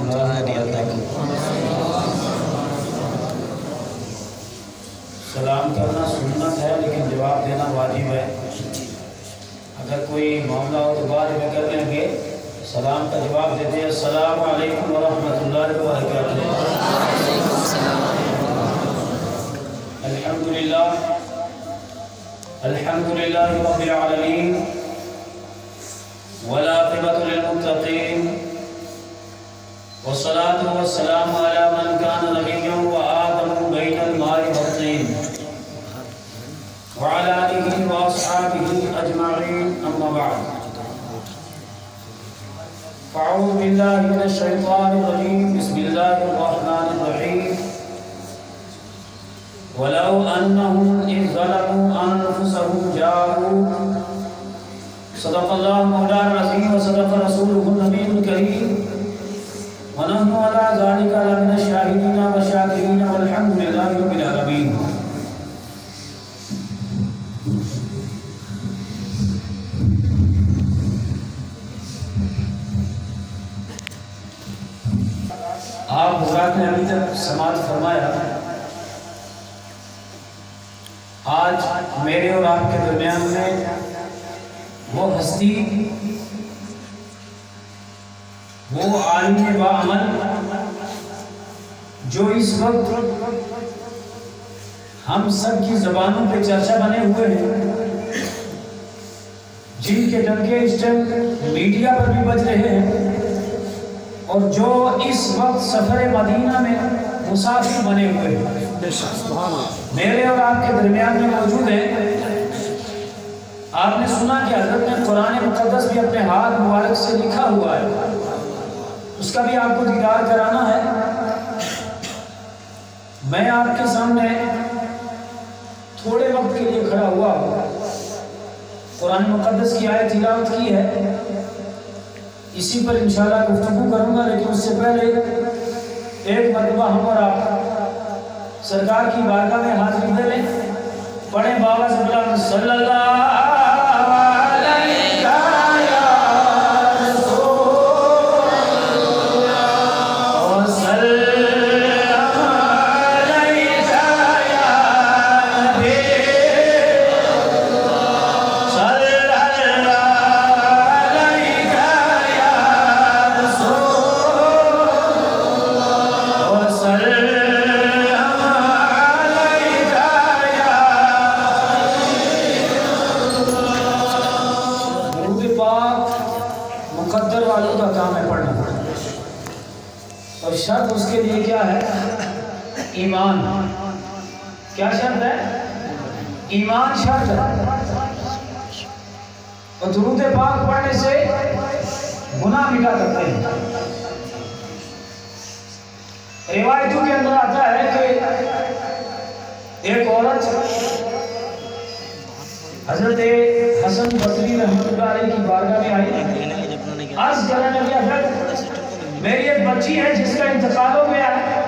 اللہ وبرکاتہ۔ سلام کرنا سنت ہے لیکن جواب دینا واجب ہے۔ اگر کوئی معاملہ ہو تو بعد میں کر لیں گے، سلام کا جواب دیتے ہیں السلام علیکم ورحمۃ اللہ وبرکاتہ۔ الحمدللہ رب العالمین والعاقبۃ للمتقین والصلاة والسلام علی من کان نبیا وآدم بین الماء والطین وعلى آلہ واصحابہ اجمعین، اما بعد فاعوذ باللہ من الشیطان الرجیم، بسم اللہ الرحمن الرحیم۔ وَلَوْ أَنَّهُمْ إِذْ ظَلَمُوا أَنفُسَهُمْ جَاءُوكَ صدق اللہ مولانا العظیم وصدق رسولہ النبی الکریم ونحن علی ذلک لمن الشاہدین والشاکرین والحمد للہ رب العالمین۔ آپ حضرات نے ابھی تک سماعت فرمایا، آج میرے اور آپ کے درمیان میں وہ ہستی، وہ عالم باعمل جو اس وقت ہم سب کی زبانوں پہ چرچا بنے ہوئے ہیں، جن کے ڈنکے اس ٹائم میڈیا پر بھی بج رہے ہیں، اور جو اس وقت سفر مدینہ میں مسافر بنے ہوئے ہیں، میرے اور آپ کے درمیان میں موجود ہیں۔ آپ نے سنا کہ حضرت نے قرآن مقدس بھی اپنے ہاتھ مبارک سے لکھا ہوا ہے، اس کا بھی آپ کو دیدار کرانا ہے۔ میں آپ کے سامنے تھوڑے وقت کے لیے کھڑا ہوا ہوں، قرآن مقدس کی آیت تلاوت کی ہے، اسی پر انشاءاللہ گفتگو کروں گا، لیکن اس سے پہلے ایک مرتبہ ہم اور آپ سرکار کی بارگاہ میں حاضری دے لیں، پڑھیں بابا سے بلند صلی اللہ شرط اس کے لیے کیا ہے؟ ایمان۔ کیا شرط ہے؟ ایمان شرط ہے۔ اور درود پاک پڑھنے سے گناہ مٹا کرتے ہیں۔ روایتوں کے اندر آتا ہے کہ ایک عورت حضرت حسن بصری رحمۃ اللہ علیہ کی بارگاہ میں آئی، عرض کرنے لگی حضرت میری ایک بچی ہے جس کا انتقال ہو گیا ہے،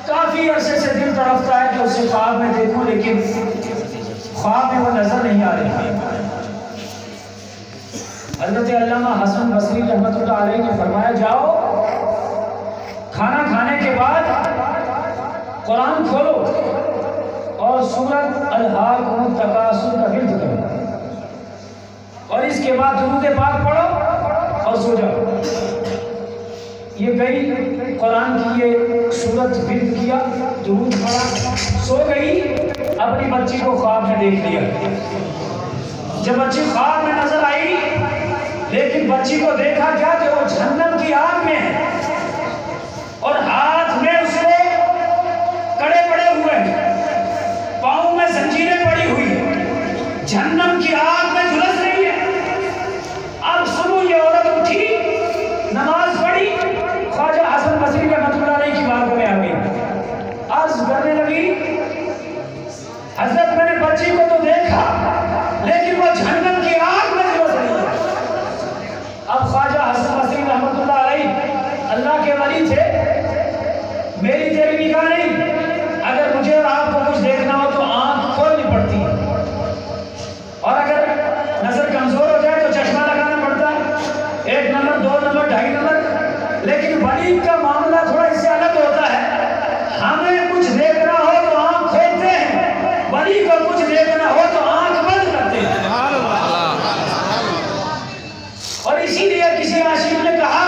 کافی عرصے سے دل تڑپتا ہے کہ اسے خواب میں دیکھوں، لیکن خواب میں وہ نظر نہیں آ رہی۔ حضرت علامہ حسن بصری رحمۃ اللہ علیہ نے فرمایا جاؤ، کھانا کھانے کے بعد قرآن کھولو اور سورۃ الہاکم التکاثر کا ورد کرو، اور اس کے بعد درود پاک پڑھو اور سو جاؤ۔ یہ گئی، قرآن کی یہ سورت ورد کیا، درود پڑھا، سو گئی، اپنی بچی کو خواب میں دیکھ لیا۔ جب بچی خواب میں نظر آئی، لیکن بچی کو دیکھا کیا کہ وہ جہنم کی آگ میں ہے، اور ہاتھ میں اس کو کڑے پڑے ہوئے ہیں، پاؤں میں زنجیریں پڑی ہوئی ہیں، جہنم کی آگ میں جھلس رہی ہے۔ اب صبح یہ عورت اٹھی، نماز پڑھی، خواجہ حسن بصری رحمۃ اللہ علیہ کی بارگاہ میں آ گئی، عرض کرنے لگی حضرت میں نے بچی کو تو دیکھا لیکن وہ جہنم کی آگ میں جھلس رہی ہے۔ اب خواجہ حسن بصری رحمۃ اللہ لیکن ولی کا معاملہ تھوڑا اس سے الگ ہوتا ہے. ہمیں کچھ دیکھنا ہو تو آنکھ کھولتے ہیں, ولی کو کچھ دیکھنا ہو تو آنکھ بند کرتے ہیں. اور اسی لیے کسی عاشق نے کہا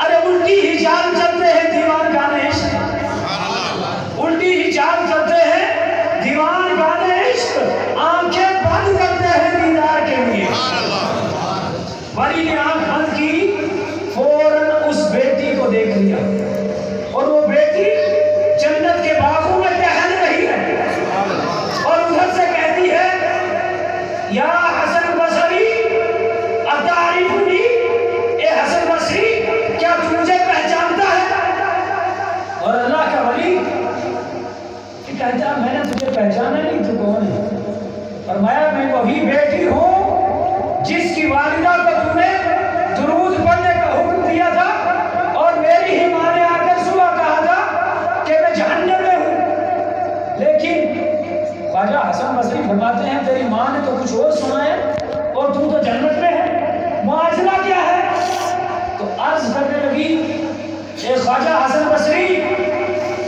ارے الٹی ہی چال چلتے ہیں دیوان گانے عشق, الٹی ہی چال چلتے ہیں دیوان گانے عشق, آنکھیں بند کرتے ہیں دیدار کے لیے. ولی نے آنکھ بند کی, فوراً اس بیٹی کو دیکھ لیا اور وہ بیٹی جنت کے باغوں میں ٹہل رہی ہے اور ادھر سے کہتی ہے یا حسن بصری اتعرفنی, اے حسن بصری کیا تو مجھے پہچانتا ہے؟ اور اللہ کا ولی کہتا میں نے تجھے پہچانا نہیں, تو کون ہے؟ فرمایا میں وہی بیٹی ہوں جس کی والدہ کو تم نے درود پڑھنے کا حکم دیا تھا اور میری ہی ماں نے آ کر صبح کہا تھا کہ میں جہنم میں ہوں. لیکن خواجہ حسن بصری فرماتے ہیں تیری ماں نے تو کچھ اور سنا ہے اور تم تو جنت میں ہے, معاجزہ کیا ہے؟ تو عرض کرنے لگی اے خواجہ حسن بصری,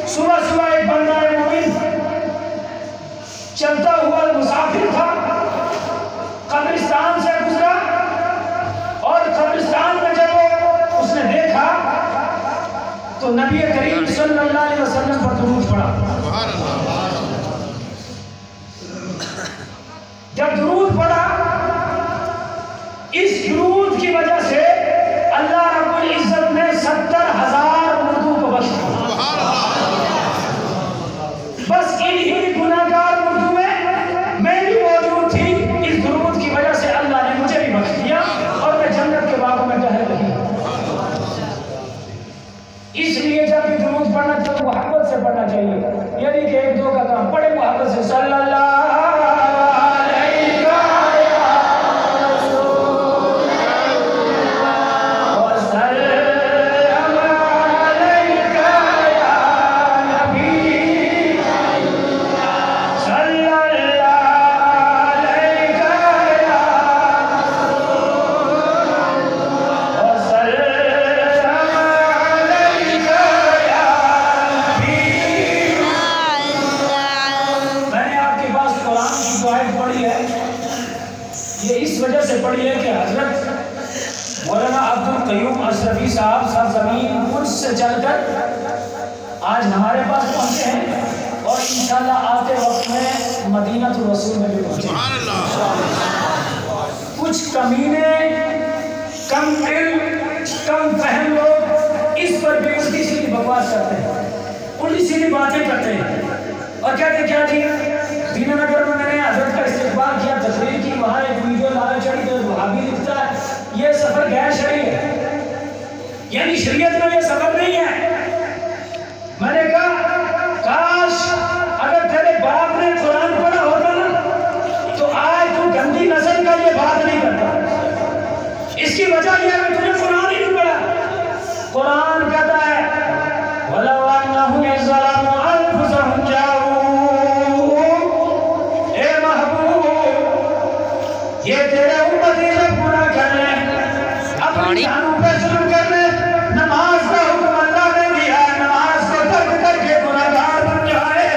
صبح صبح ایک بندہ مومن چلتا ہوا مسافر تھا, قبرستان سے گزرا اور قبرستان میں جب اس نے دیکھا تو نبی کریم صلی اللہ علیہ وسلم پر درود پڑھا. جب درود پڑھا, اس درود کی وجہ سے اللہ رب العزت نے 70,000 مردوں کو بخش دیا. بس انہی گناہگار مردوں میں بھی موجود تھی, اس درود کی وجہ سے اللہ نے مجھے بھی بخش دیا اور میں جنت کے باغوں میں ٹہل رہی. اس لیے جب بھی درود پڑھنا چاہیے محبت سے پڑھنا چاہیے, یعنی کہ ایک دو کا کام پڑھے محبت سے, صلی اللہ پڑھی ہے کہ حضرت مولانا عبدالقیوم اشرفی صاحب سرزمین قدس سے چل کر آج ہمارے پاس پہنچے ہیں اور انشاءاللہ آتے وقت میں مدینہ الرسول میں بھی پہنچے ہیں. کچھ کمینے, کم علم, کم فہم لوگ اس پر بھی الٹی سیدھی بکواس کرتے ہیں, الٹی سیدھی باتیں کرتے ہیں اور کہتے ہیں کیا جی دینہ نگر میں میں نے حضرت کا استقبال کیا, تقریر کی, وہاں ایک ویڈیو لانا چڑھی تو وہابی لکھتا ہے یہ سفر غیر شرعی ہے, یعنی شریعت میں یہ سفر نہیں ہے. میں نے کہا کاش اگر تیرے باپ نے قرآن پڑھا ہوتا نا تو آج تو گندی نسل کا یہ بات نہیں کرتا. اس کی وجہ یہ ہے کہ تجھے قرآن ہی نہیں پڑھا. قرآن کہتا ہے وَلَوْ أَنَّهُمْ يَظْلَمُوا أَنفُسَهُمْ جَاءُوا, اے محبوب یہ تیرے امتی جب گناہ کر لیں, اپنی جانوں پہ ظلم کر لیں, نماز کا حکم اللہ نے دیا ہے, نماز کو ترک کر کے گناہگار بن جائے.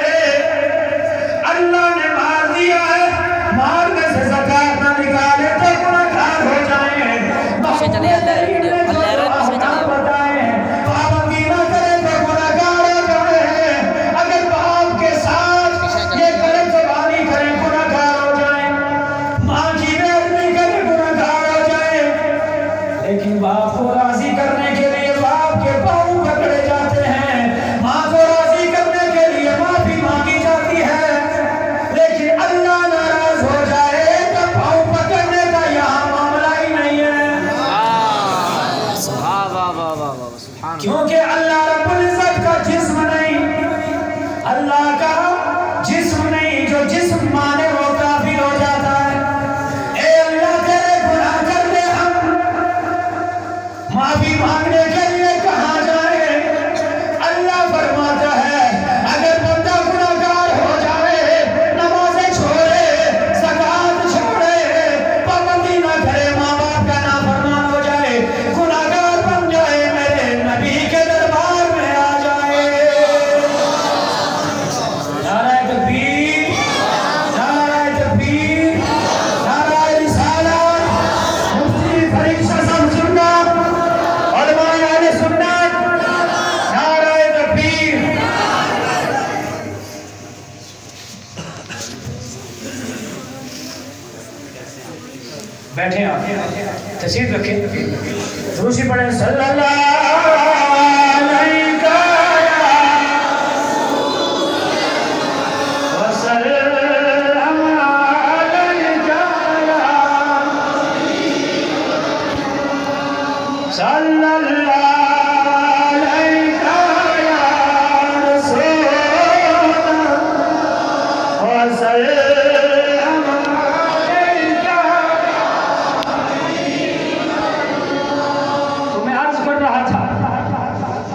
اللہ نے مار دیا ہے, مارنے سے زکات نہ نکالے تو گناہگار ہو جائیں. پیچھے چلے جاتا ہے ویڈیو, اللہ رہے پیچھے چلے بتائیں, پابندی نہ کرے تو گناہگار ہو جائیں. اگر باپ کے ساتھ یہ غلط زبانی کرے گناہگار ہو جائیں, ماں کی بےعزتی کرے گناہگار ہو جائیں. لیکن باپ کو راضی کرنے کے لیے باپ کے پاؤں پکڑے جاتے ہیں, ماں کو راضی کرنے کے لیے معافی مانگی جاتی ہے. لیکن اللہ ناراض ہو جائے تو پاؤں پکڑنے کا یہاں معاملہ ہی نہیں ہے. کیونکہ اللہ رب العزت کا جسم نہیں, اللہ کا جسم نہیں, جو جسم مانے وہ کافر ہو جاتا ہے. اے اللہ تیرے گناہ کر لے, ہم معافی مانگنے کے لیے کہاں جائیں؟ اللہ فرماتا ہے اگر بندہ گناہگار ہو جائے, نمازیں چھوڑے, زکات چھوڑے, پابندی نہ کرے, ماں باپ کا نافرمان ہو جائے, گناہگار بن جائے, تشریف رکھیں دوسری پڑھیں صلی اللہ علیہ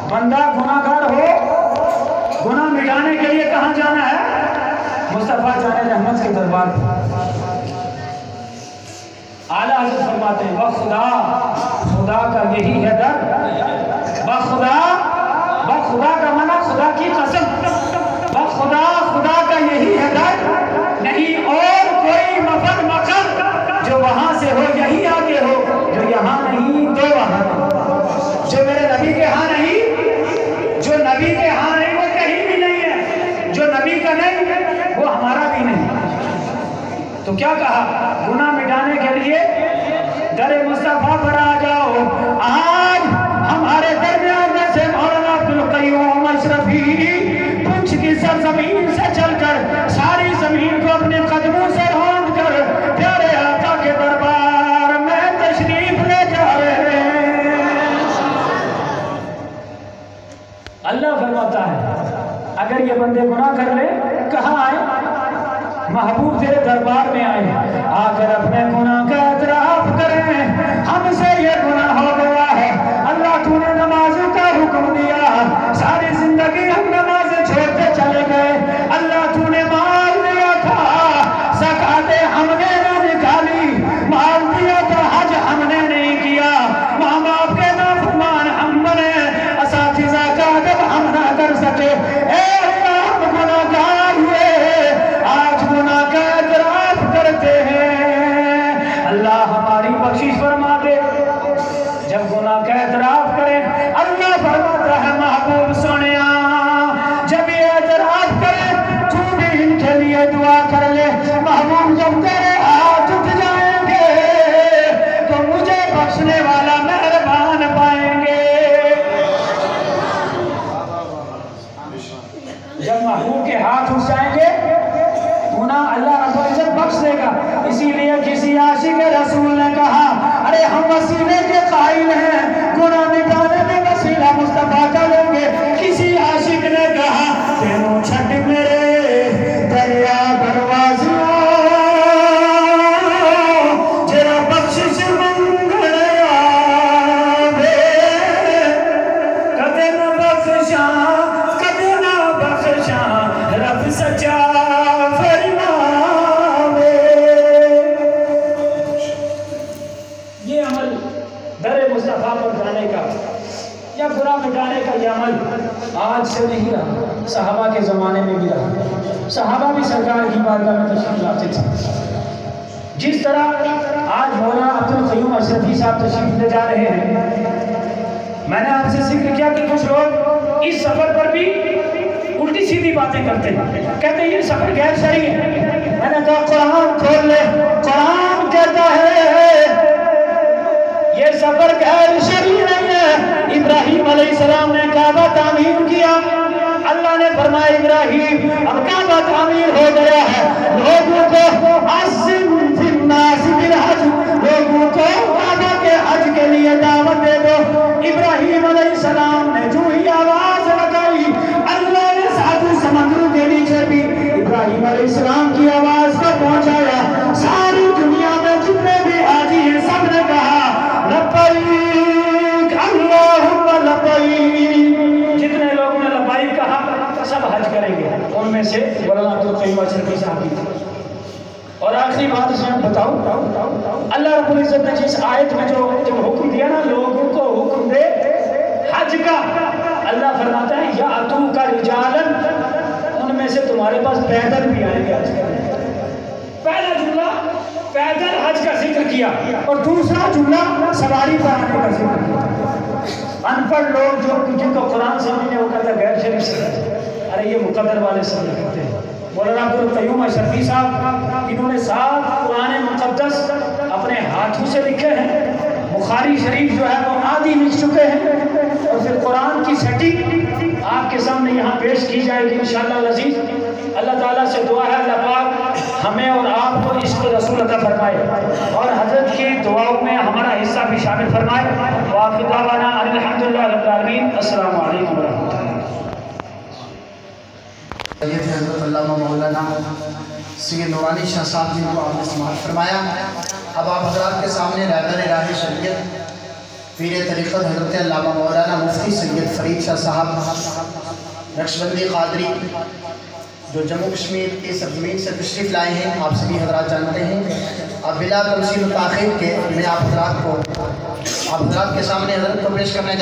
بندہ گناہ گار ہو گناہ مٹانے کے لیے کہاں جانا ہے؟ مصطفیٰ جان رحمت کے دربار پر اعلیٰ حضرت فرماتے ہیں بخدا خدا کا یہی ہے در بخدا کا منع خدا کی قسم بخدا خدا کا یہی ہے در نہیں اور کوئی مفر مقر جو وہاں سے ہو یہی آگے ہو جو یہاں نہیں تو وہاں جو میرے نبی کے ہاں نہیں جو نبی کے ہاں نہیں وہ کہیں بھی نہیں ہے جو نبی کا نہیں وہ ہمارا بھی نہیں تو کیا کہا گناہ مٹانے کے لیے در مصطفیٰ پر آ جاؤ آج ہمارے درمیان میں سے مولانا عبدالقیوم اشرفی پنچ کی سرزمین سے چل کر ساری زمین کو اپنے قدموں سے روند کر پیارے آقا کے دربار میں تشریف لے جا رہے ہیں اللہ فرماتا ہے اگر یہ بندے گناہ کر لے کہاں آئے محبوب تیرے دربار میں آئے آ کر اپنے گناہ کا اعتراف کریں ہم سے یہ گناہ ہو گیا ہے اللہ تو نے نمازوں کا حکم دیا ساری زندگی ہم نمازیں چھوڑتے چلے گئے اللہ تو نے مال دیا تھا زکوٰۃ ہم نے نہ نکالی مال دیا تھا حج ہم نے نہیں کیا ماں باپ کے نافرمان ہم بنے اساتذہ کا ادب ہم نہ کر سکے اے اللہ ہم گناہ گار ہوئے آج گناہ کا اعتراف کرتے ہیں اللہ ہماری بخشش فرما دے جب گناہ کا اعتراف کریں اللہ فرماتا ہے محبوب سنیا جب یہ اعتراف کریں تو بھی ان کے لیے دعا کر لے محبوب جب تیرے ہاتھ اٹھ جائیں گے تو مجھے بخشنے والا مہربان پائیں گے جب محبوب کے ہاتھ اٹھ جائیں گے گناہ اللہ رب العزت بخش دے گا اسی لیے کسی عاشق رسول نے کہا ارے ہم وسیلے کے قائل ہیں گناہ مٹانے میں وسیلہ مصطفیٰ کا لیں گے کسی عاشق نے کہا تینوں چھٹ میرے دریا دروازیوں جرا بخشش منگنے آوے کدے نہ بخشاں رب سچا یا گناہ مٹانے کا یہ عمل آج سے نہیں رہا صحابہ کے زمانے میں بھی رہا صحابہ بھی سرکار کی بارگاہ میں تشریف لاتے تھے جس طرح آج مولانا عبدالقیوم اشرفی صاحب تشریف لے جا رہے ہیں میں نے آپ سے ذکر کیا کہ کچھ لوگ اس سفر پر بھی الٹی سیدھی باتیں کرتے ہیں کہتے ہیں یہ سفر غیر شرعی ہے میں نے کہا قرآن کھول لے قرآن کہتا ہے یہ سفر غیر شرعی نہیں ہے ابراہیم علیہ السلام نے کعبہ تعمیر کیا اللہ نے فرمایا ابراہیم اب کعبہ تعمیر ہو گیا ہے لوگوں کو عزم فی الناس بالحج لوگوں کو کعبہ کے حج کے لیے دعوت دے دو ابراہیم علیہ السلام نے جو ہی آواز لگائی اللہ نے ساتھ سمندروں کے نیچے بھی ابراہیم علیہ السلام کی آواز کو پہنچایا ساری دنیا میں جتنے بھی حاجی ہیں سب نے کہا لبیک اللہم لبیک جتنے لوگوں نے لبیک کہا سب حج کریں گے ان میں سے مولانا عبدالقیوم اشرفی صاحب بھی تھے اور آخری بات اس میں بتاؤں اللہ رب العزت نے جس آیت میں جو حکم دیا نا لوگوں کو حکم دے حج کا اللہ فرماتا ہے یا اتو کا رجالن ان میں سے تمہارے پاس پیدل بھی آئیں گے حج کرنے پہلا جملہ پیدل حج کا ذکر کیا اور دوسرا جملہ سواری پر آنے کا ذکر کیا ان پڑھ لوگ جن کو قرآن سمجھنے وہ کہتا ہے غیر شریف سے ارے یہ مقدر والے سمجھ کرتے ہیں مولانا عبدالقیوم اشرفی صاحب انہوں نے 7 قرآن مقدس اپنے ہاتھوں سے لکھے ہیں بخاری شریف جو ہے وہ آدھی لکھ چکے ہیں، اور پھر قرآن کی سیٹنگ آپ کے سامنے یہاں پیش کی جائے گی انشاءاللہ العزیز۔ اللہ تعالیٰ سے دعا ہے اللہ پاک ہمیں اور آپ کو عشق رسول عطا فرمائے، اور حضرت کی دعاؤں میں ہمارا حصہ بھی شامل فرمائے۔ وآخر دعوانا ان الحمدللہ رب العالمین۔ السلام علیکم ورحمۃ اللہ۔ سید حضرت علامہ مولانا سید نورانی شاہ صاحب جن کو آپ نے سماعت فرمایا۔ اب آپ حضرات کے سامنے رہبر راہ شریعت پیر طریقت حضرت علامہ مولانا مفتی سید فرید شاہ صاحب نقشبندی قادری جو جموں کشمیر کی سرزمین سے تشریف لائے ہیں، آپ سبھی حضرات جانتے ہیں۔ اب بلا تمثیل و تاخیر کے میں آپ حضرات کے سامنے حضرت کو پیش کرنے